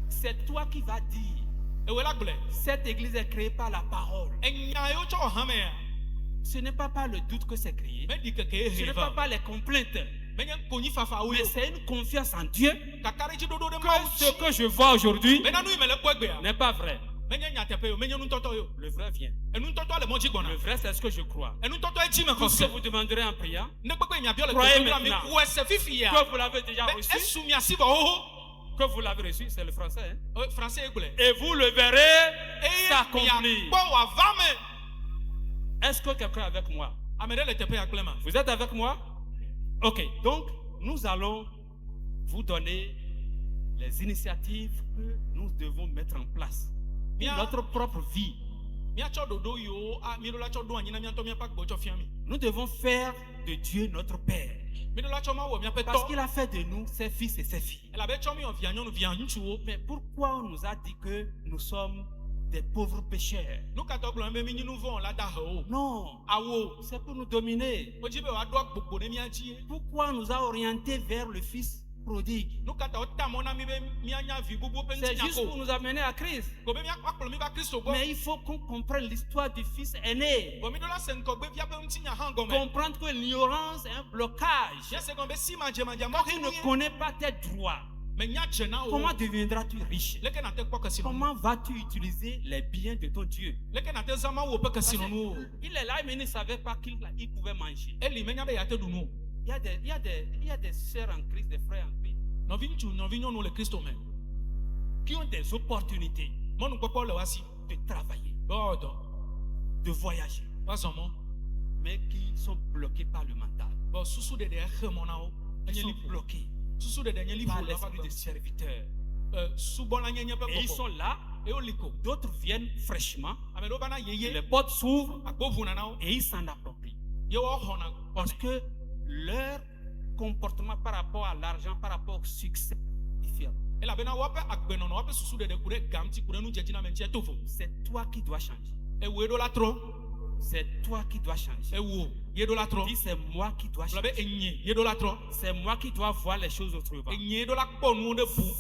C'est toi qui vas dire. Cette église est créée par la parole. Ce n'est pas par le doute que c'est créé. Ce n'est pas par les complaintes. Mais c'est une confiance en Dieu que ce que je vois aujourd'hui n'est pas vrai. Le vrai vient. Le vrai, c'est ce que je crois. Tout ce que vous demanderez en priant, croyez maintenant que vous l'avez déjà reçu. Que vous l'avez reçu, c'est le français. Hein? Et vous le verrez s'accomplir. Est-ce que quelqu'un est avec moi? Vous êtes avec moi? Ok, donc nous allons vous donner les initiatives que nous devons mettre en place pour notre propre vie. Nous devons faire de Dieu notre Père. Parce qu'il a fait de nous ses fils et ses filles. Mais pourquoi on nous a dit que nous sommes des pauvres pécheurs? Non, c'est pour nous dominer. Pourquoi on nous a orientés vers le fils prodigue? C'est juste pour nous amener à Christ. Mais il faut qu'on comprenne l'histoire du fils aîné. Comprendre que l'ignorance est un blocage. Quand tu ne connais pas tes droits, comment deviendras-tu riche? Comment vas-tu utiliser les biens de ton Dieu? Il est là, mais il ne savait pas qu'il pouvait manger. Il y a des sœurs en Christ, des frères en Christ, qui ont des opportunités de travailler, de voyager, mais qui sont bloqués par le mental. Ils sont bloqués par l'esprit de serviteur. Et ils sont là, d'autres viennent fraîchement, les portes s'ouvrent et ils s'en approprient. Parce que leur comportement par rapport à l'argent, par rapport au succès est différent. C'est toi qui dois changer. C'est toi qui dois changer. Dis, c'est moi qui dois changer. C'est moi qui dois voir les choses autrement.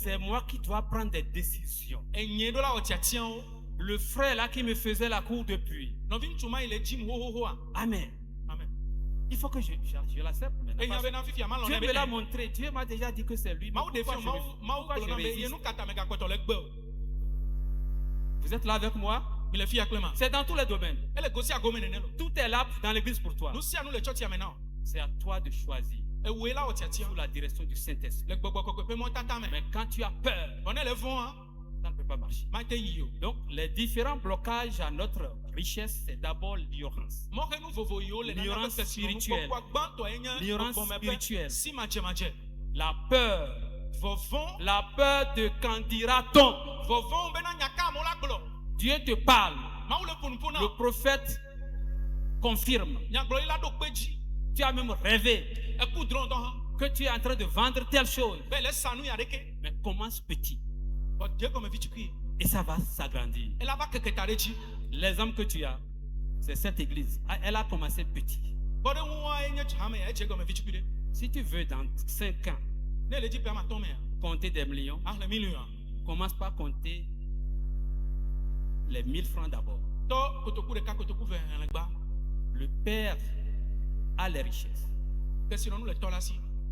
C'est moi qui dois prendre des décisions. Le frère là qui me faisait la cour depuis. Amen. Il faut que je l'accepte maintenant. Dieu me l'a montré. Dieu m'a déjà dit que c'est lui. Pourquoi je résiste? Vous êtes là avec moi? C'est dans tous les domaines. Tout est là dans l'église pour toi. C'est à toi de choisir sous la direction du Saint-Esprit. Mais quand tu as peur, ça ne peut pas marcher. Donc, les différents blocages à notre richesse, c'est d'abord l'ignorance. L'ignorance spirituelle. L'ignorance spirituelle. La peur. La peur de qu'en dira-t-on. Dieu te parle. Le prophète confirme. Tu as même rêvé que tu es en train de vendre telle chose. Mais commence petit. Et ça va s'agrandir. Les hommes que tu as, c'est cette église. Elle a commencé petit. Si tu veux dans 5 ans compter des millions, commence par compter les 1000 francs d'abord. Le Père a les richesses.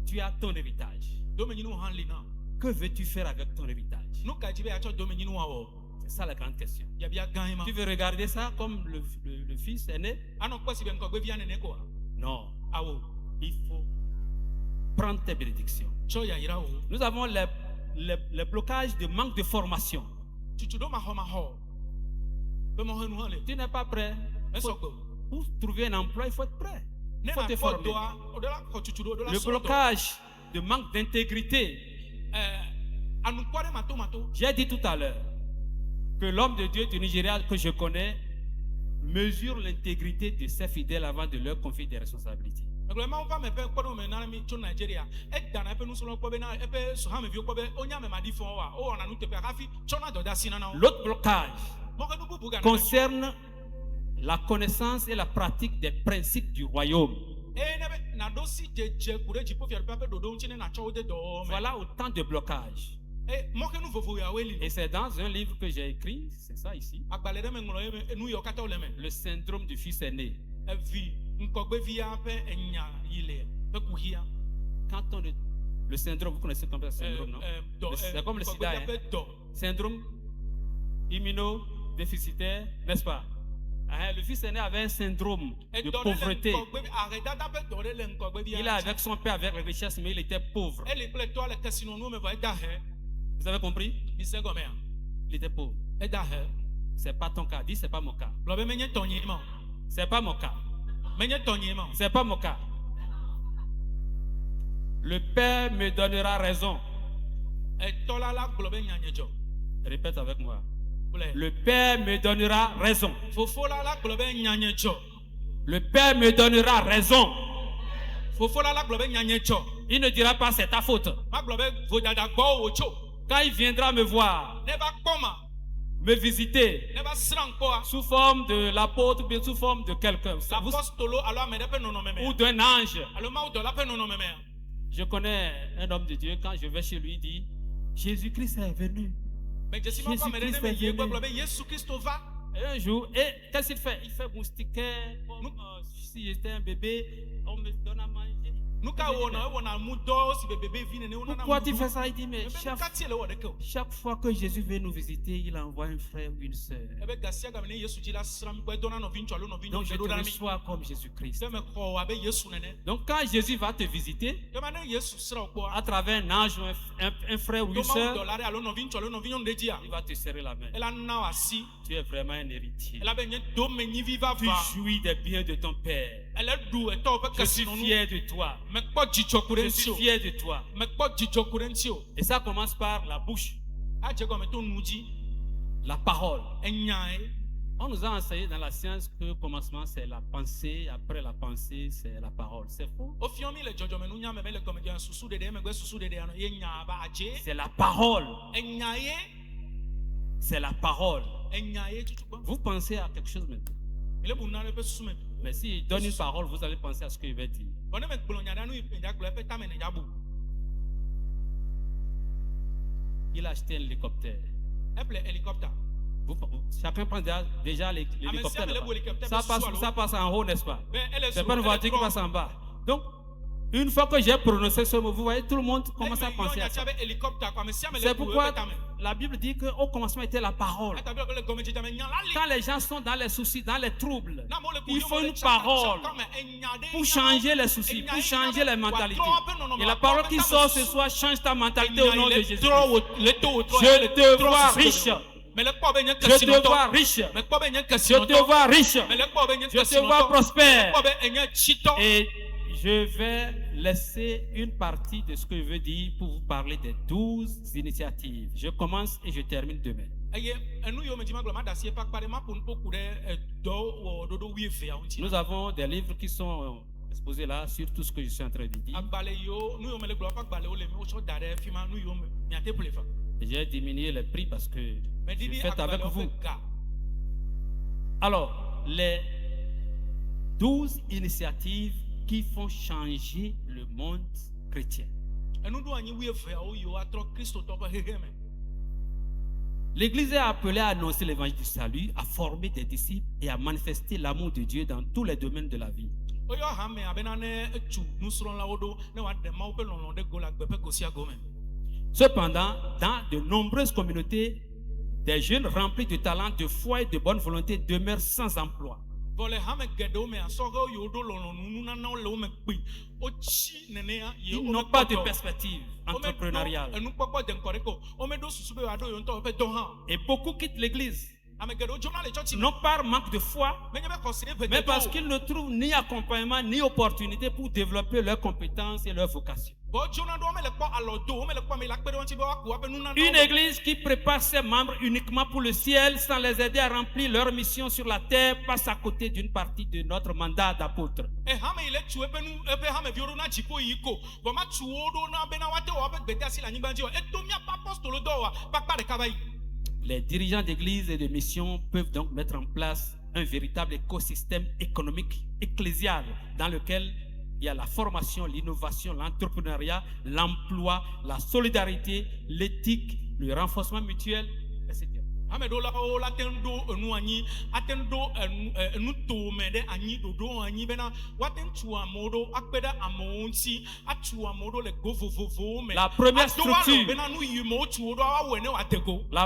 Tu as ton héritage. Que veux-tu faire avec ton héritage? C'est ça la grande question. Tu veux regarder ça comme le fils aîné? Non. Il faut prendre tes bénédictions. Nous avons les blocages de manque de formation. Tu n'es pas prêt. Pour trouver un emploi, il faut être prêt. Il faut te former. Le blocage de manque d'intégrité. J'ai dit tout à l'heure que l'homme de Dieu du Nigeria que je connais mesure l'intégrité de ses fidèles avant de leur confier des responsabilités. L'autre blocage concerne la connaissance et la pratique des principes du royaume. Voilà autant de blocages. Et c'est dans un livre que j'ai écrit, c'est ça ici, le syndrome du fils aîné. Quand le syndrome, vous connaissez comme ça, syndrome, non? C'est comme le sida, hein? Syndrome immunodéficitaire, n'est-ce pas? Le fils aîné avait un syndrome de pauvreté. Il est avec son père avec la richesse, mais il était pauvre. Vous avez compris? Il était pauvre. C'est pas ton cas. Dis, c'est pas mon cas. C'est pas mon cas. C'est pas mon cas. Le Père me donnera raison. Répète avec moi. Le Père me donnera raison. Le Père me donnera raison. Il ne dira pas c'est ta faute. Quand il viendra me voir, me visiter, sous forme de l'apôtre ou bien sous forme de quelqu'un, ou d'un ange. Je connais un homme de Dieu, quand je vais chez lui, il dit Jésus-Christ est venu. Jésus-Christ est venu. Et un jour, qu'est-ce qu'il fait? Il fait moustiquer. Si j'étais un bébé, on me donne à manger. Pourquoi tu fais ça? Il dit, mais chaque fois que Jésus vient nous visiter, il envoie un frère ou une soeur. Donc je te reçois comme Jésus-Christ. Donc quand Jésus va te visiter, à travers un ange, un frère ou une soeur, il va te serrer la main. Tu es vraiment un héritier. Tu jouis des biens de ton Père. Je suis fier de toi. Je suis fier de toi. Et ça commence par la bouche. La parole. On nous a enseigné dans la science que au commencement c'est la pensée, après la pensée c'est la parole. C'est faux. C'est la parole. C'est la parole. Vous pensez à quelque chose maintenant. Mais s'il donne une parole, vous allez penser à ce qu'il va dire. Il a acheté un hélicoptère. Chacun prend déjà l'hélicoptère. Ça passe en haut, n'est-ce pas? C'est pas une voiture qui passe en bas. Donc, une fois que j'ai prononcé ce mot, vous voyez, tout le monde commence à penser à ça. C'est pourquoi la Bible dit qu'au commencement était la parole. Quand les gens sont dans les soucis, dans les troubles, il faut une parole pour changer les soucis, pour changer les mentalités. Et la parole qui sort ce soir change ta mentalité au nom de Jésus. Je te vois riche. Je te vois riche. Je te vois riche. Je te vois prospère. Et je vais laisser une partie de ce que je veux dire pour vous parler des 12 initiatives. Je commence et je termine demain. Nous avons des livres qui sont exposés là sur tout ce que je suis en train de dire. J'ai diminué les prix parce que je fais avec vous. Alors, les 12 initiatives qui font changer le monde chrétien. L'Église est appelée à annoncer l'évangile du salut, à former des disciples et à manifester l'amour de Dieu dans tous les domaines de la vie. Cependant, dans de nombreuses communautés, des jeunes remplis de talent, de foi et de bonne volonté demeurent sans emploi. Ils n'ont pas de perspective entrepreneuriale. Et beaucoup quittent l'église. Non par manque de foi, mais parce qu'ils ne trouvent ni accompagnement ni opportunité pour développer leurs compétences et leur vocation. Une église qui prépare ses membres uniquement pour le ciel sans les aider à remplir leur mission sur la terre passe à côté d'une partie de notre mandat d'apôtre. Les dirigeants d'église et de mission peuvent donc mettre en place un véritable écosystème économique ecclésial dans lequel il y a la formation, l'innovation, l'entrepreneuriat, l'emploi, la solidarité, l'éthique, le renforcement mutuel, etc. La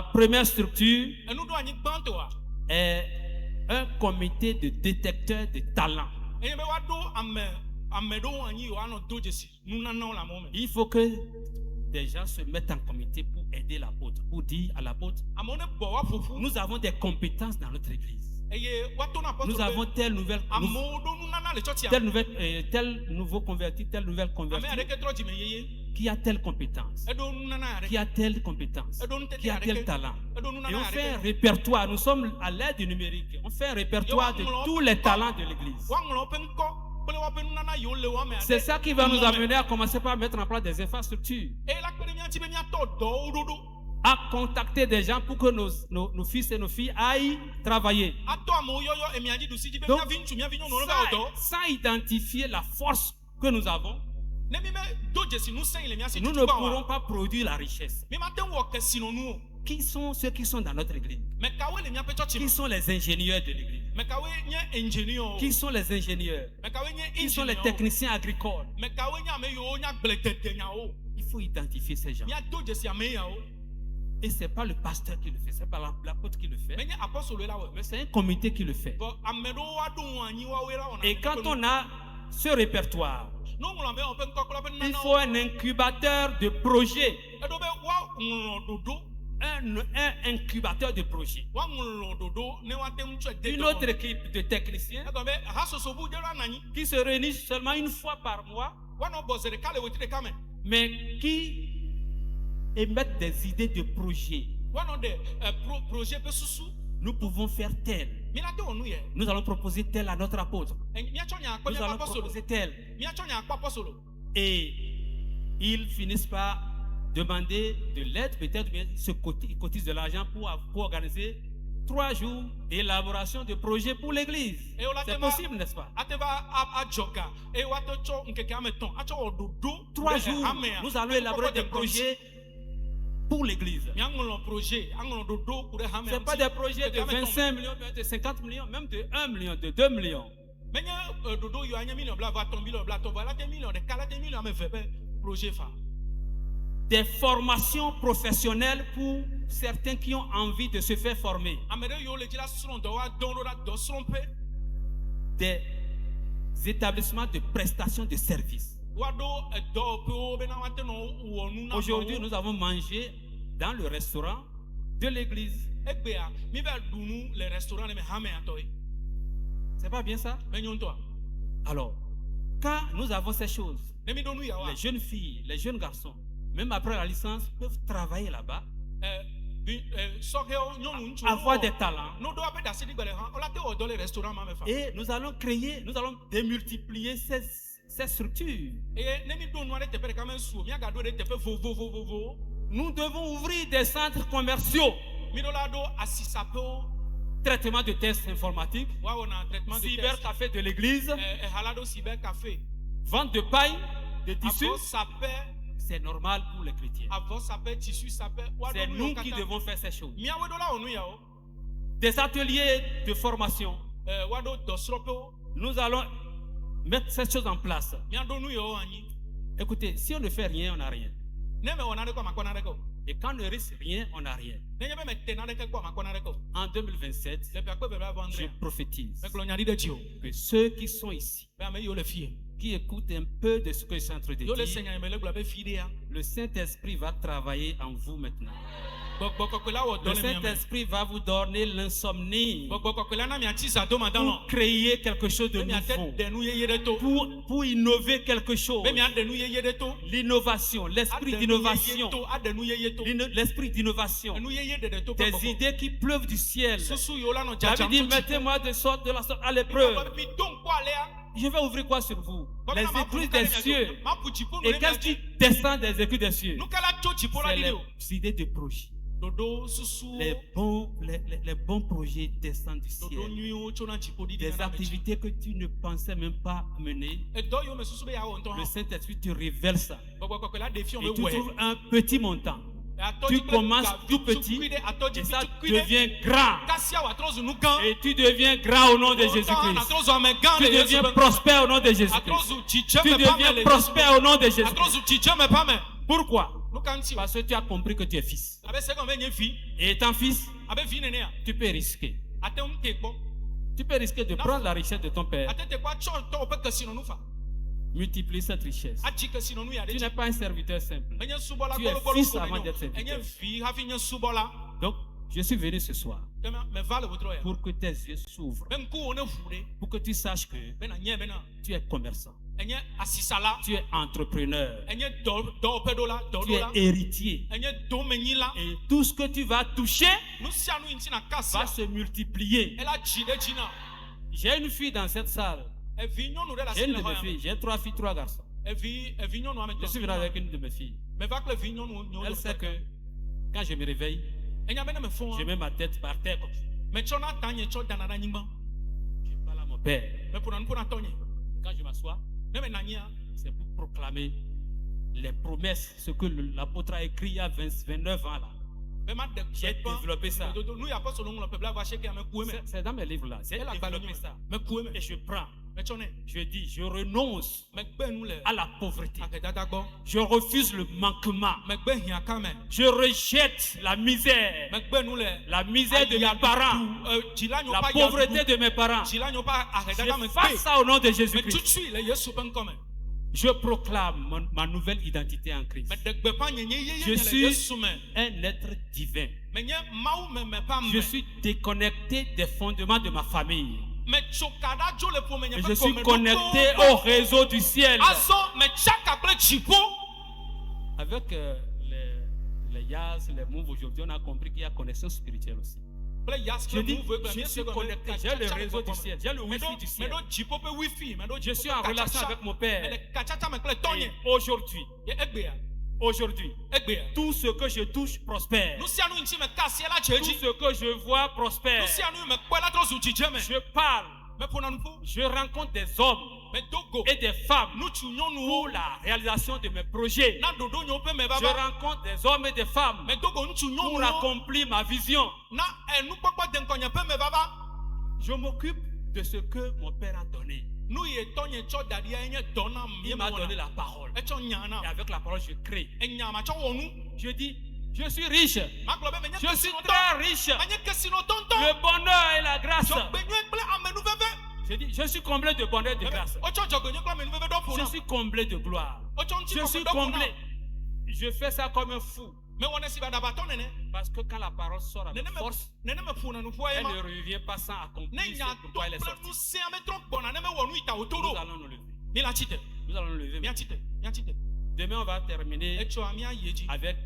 première structure est un comité de détecteurs de talents. Il faut que des gens se mettent en comité pour aider l'apôtre, pour dire à l'apôtre, nous avons des compétences dans notre église. Nous avons tel nouveau converti, telle nouvelle convertie qui a telle compétence, qui a telle compétence, qui a tel talent. Et on fait un répertoire, nous sommes à l'ère du numérique, on fait un répertoire de tous les talents de l'église. C'est ça qui va nous amener à commencer par mettre en place des infrastructures, à contacter des gens pour que nos fils et nos filles aillent travailler. Donc, sans identifier la force que nous avons, nous ne pourrons pas produire la richesse. Qui sont ceux qui sont dans notre église? Qui sont les ingénieurs de l'église? Qui sont les ingénieurs? Qui sont les techniciens agricoles? Il faut identifier ces gens. Et ce n'est pas le pasteur qui le fait, ce n'est pas l'apôtre qui le fait, mais c'est un comité qui le fait. Et quand on a ce répertoire, il faut un incubateur de projets. Un incubateur de projets. Une autre équipe de techniciens qui se réunissent seulement une fois par mois, mais qui émettent des idées de projets. Nous pouvons faire tel. Nous allons proposer tel à notre apôtre. Nous allons proposer tel. Et ils finissent par demander de l'aide, peut-être bien ils cotisent de l'argent pour organiser 3 jours d'élaboration de projets pour l'église. C'est possible, n'est-ce pas? 3 jours, nous allons élaborer des projets pour l'église. Ce n'est pas des projets de 25 millions, de 50 millions, même de 1 million, de 2 millions. Des formations professionnelles pour certains qui ont envie de se faire former. Des établissements de prestation de services. Aujourd'hui, nous avons mangé dans le restaurant de l'église. C'est pas bien ça? Alors, quand nous avons ces choses, les jeunes filles, les jeunes garçons, même après la licence, peuvent travailler là-bas, avoir des talents. Et nous allons démultiplier ces structures. Nous devons ouvrir des centres commerciaux. Traitement de tests informatiques, cybercafé de l'église, vente de paille, de tissus. C'est normal pour les chrétiens. C'est nous qui devons faire ces choses. Des ateliers de formation. Nous allons mettre ces choses en place. Écoutez, si on ne fait rien, on n'a rien. Et quand on ne risque rien, on n'a rien. En 2027, je prophétise que ceux qui sont ici, qui écoutent un peu de ce que je suis en train de dire, le Saint-Esprit va travailler en vous maintenant. Le Saint-Esprit va vous donner l'insomnie pour créer quelque chose de nouveau, pour innover quelque chose. L'innovation, l'esprit d'innovation, des idées qui pleuvent du ciel. David dit, mettez-moi de la sorte à l'épreuve. Je vais ouvrir quoi sur vous? Les écluses des cieux. Et qu'est-ce qui descend des écluses des cieux? C'est les idées de projet. Les bons projets descendent du ciel. Des activités que tu ne pensais même pas mener. Le Saint-Esprit te révèle ça. Et tu trouves un petit montant. Tu commences tout petit et ça devient grand. Et tu deviens grand au nom de Jésus-Christ. Tu deviens prospère au nom de Jésus-Christ. Tu deviens prospère au nom de Jésus-Christ. Pourquoi? Parce que tu as compris que tu es fils. Et étant fils, tu peux risquer. Tu peux risquer de prendre la richesse de ton père. Multiplie cette richesse. Tu n'es pas un serviteur simple. Tu es fils avant d'être serviteur. Donc, je suis venu ce soir pour que tes yeux s'ouvrent. Pour que tu saches que tu es commerçant. Tu es entrepreneur. Tu es héritier. Et tout ce que tu vas toucher va se multiplier. J'ai une fille dans cette salle. J'ai une de mes filles. J'ai 3 filles, 3 garçons. Je suis venu avec une de mes filles. Elle sait que quand je me réveille, je mets ma tête par terre comme ça. Je parle à mon père. Quand je m'assois, c'est pour proclamer les promesses, ce que l'apôtre a écrit il y a 29 ans là. J'ai développé ça. C'est dans mes livres là. J'ai développé ça. Et je prends. Je dis, je renonce à la pauvreté. Je refuse le manquement. Je rejette la misère. La misère de mes parents. La pauvreté de mes parents. Je fais ça au nom de Jésus-Christ. Je proclame ma nouvelle identité en Christ. Je suis un être divin. Je suis déconnecté des fondements de ma famille. Et je suis connecté au réseau du ciel. Avec les Yaz, les Move aujourd'hui, on a compris qu'il y a connexion spirituelle aussi. Je dis, je suis connecté, j'ai le réseau du ciel, j'ai le wifi du ciel. Je suis en relation avec mon père. Et aujourd'hui, tout ce que je touche prospère. Tout ce que je vois prospère. Je parle. Je rencontre des hommes et des femmes pour la réalisation de mes projets. Je rencontre des hommes et des femmes pour accomplir ma vision. Je m'occupe de ce que mon père a donné. Il m'a donné la parole. Et avec la parole, je crée. Je dis, je suis riche. Je suis très riche. Le bonheur et la grâce. Je dis, je suis comblé de bonheur et de grâce. Je suis comblé de gloire. Je suis comblé. Je fais ça comme un fou. Parce que quand la parole sort avec force, elle ne revient pas sans accomplir ce pourquoi elle est sortie. Nous allons nous lever. Nous allons nous lever. Demain, on va terminer avec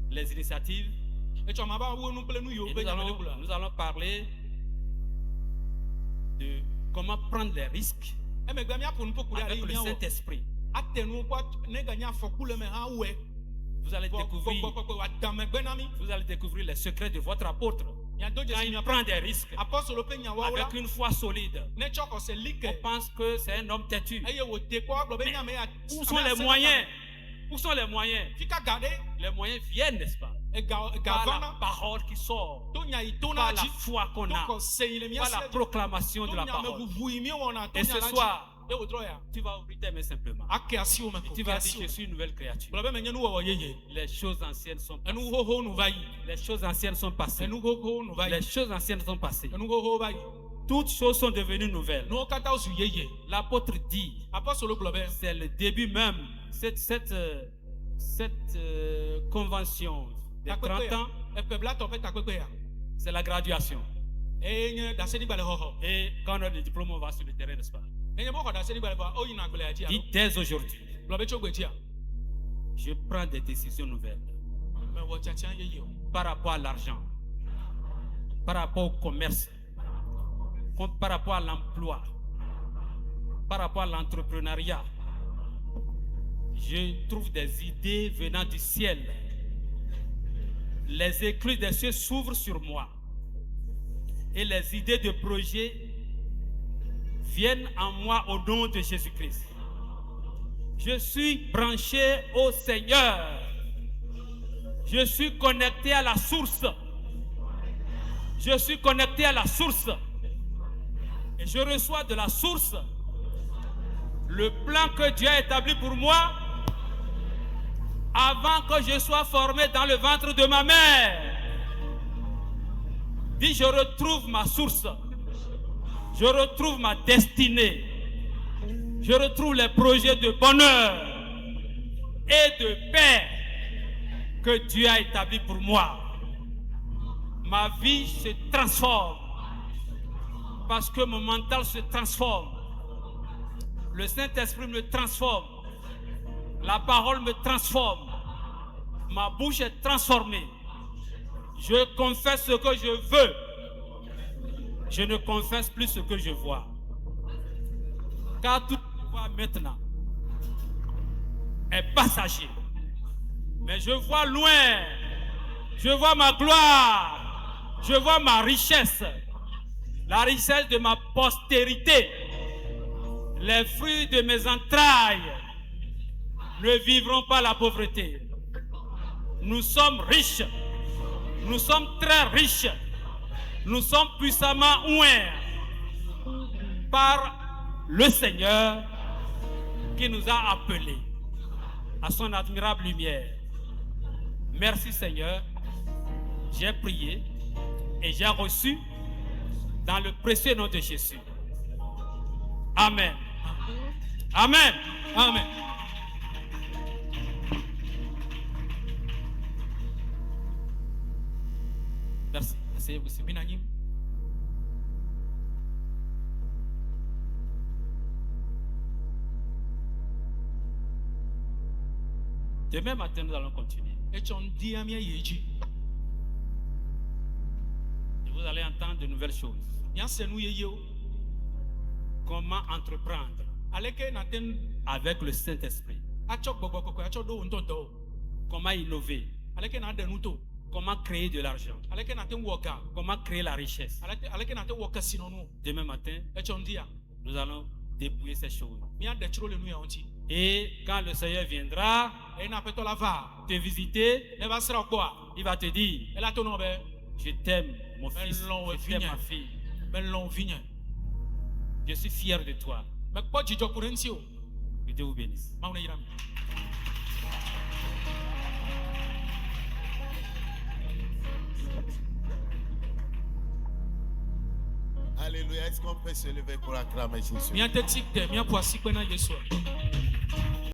les initiatives. Et nous allons parler de comment prendre les risques avec le Saint-Esprit. Vous allez découvrir les secrets de votre apôtre. Quand il prend des risques avec une foi solide, on pense que c'est un homme têtu. Mais où sont les moyens? Où sont les moyens? Les moyens viennent, n'est-ce pas? Par la parole qui sort, par la foi qu'on a, par la proclamation de la parole. Et ce soir, Tu vas ouvrir tes mains simplement. ake asi wo me Tu vas dire, je suis une nouvelle créature. gblɔ be menye nuwɔwɔ yeye Les choses anciennes sont passées. enu xoxo nu va yi Les choses anciennes sont passées. enu xoxo nu va yi Les choses anciennes sont passées. enu xoxo va yi Toutes choses sont devenues nouvelles. nuwo katã wozu yeye L'apôtre dit, apɔstolo gblɔ be c'est le début même, cette convention de 30 ans, eƒe blatɔ ƒe takpekpe ya c'est la graduation. eye nye daseɖigbalẽ xɔxɔ Et quand on a le diplôme, on va sur le terrain, n'est-ce pas? enye be xɔ daseɖigbalẽ vɔa woyina agblea dzi Dit dès aujourd'hui, gblɔ be tso gbe dzia je prends des décisions nouvelles mewɔ tiatia yeye o par rapport à l'argent, par rapport au commerce, par rapport à l'emploi, par rapport à l'entrepreneuriat. Je trouve des idées venant du ciel. Les écluses des cieux s'ouvrent sur moi. Et les idées de projet viennent en moi au nom de Jésus-Christ. Je suis branché au Seigneur. Je suis connecté à la source. Je suis connecté à la source. Et je reçois de la source le plan que Dieu a établi pour moi avant que je sois formé dans le ventre de ma mère. Dis, je retrouve ma source. Je retrouve ma destinée. Je retrouve les projets de bonheur et de paix que Dieu a établi pour moi. Ma vie se transforme parce que mon mental se transforme. Le Saint-Esprit me transforme. La parole me transforme. Ma bouche est transformée. Je confesse ce que je veux. Je ne confesse plus ce que je vois. Car tout ce que je vois maintenant est passager. Mais je vois loin. Je vois ma gloire. Je vois ma richesse. La richesse de ma postérité. Les fruits de mes entrailles ne vivront pas la pauvreté. Nous sommes riches. Nous sommes très riches. Nous sommes puissamment oints par le Seigneur qui nous a appelés à son admirable lumière. Merci Seigneur. J'ai prié et j'ai reçu dans le précieux nom de Jésus. Amen. Amen. Amen. Merci. Asseyez-vous, c'est Binanyim. Demain matin, nous allons continuer. Et vous allez entendre de nouvelles choses. Comment entreprendre avec le Saint-Esprit. Comment innover. Comment créer de l'argent. Comment créer la richesse. Demain matin, nous allons dépouiller ces choses. Et quand le Seigneur viendra te visiter, il va te dire, je t'aime mon fils, je t'aime ma fille. Je suis fier de toi. Que Dieu vous bénisse. Alléluia. Est-ce qu'on peut se lever pour acclamer Jésus?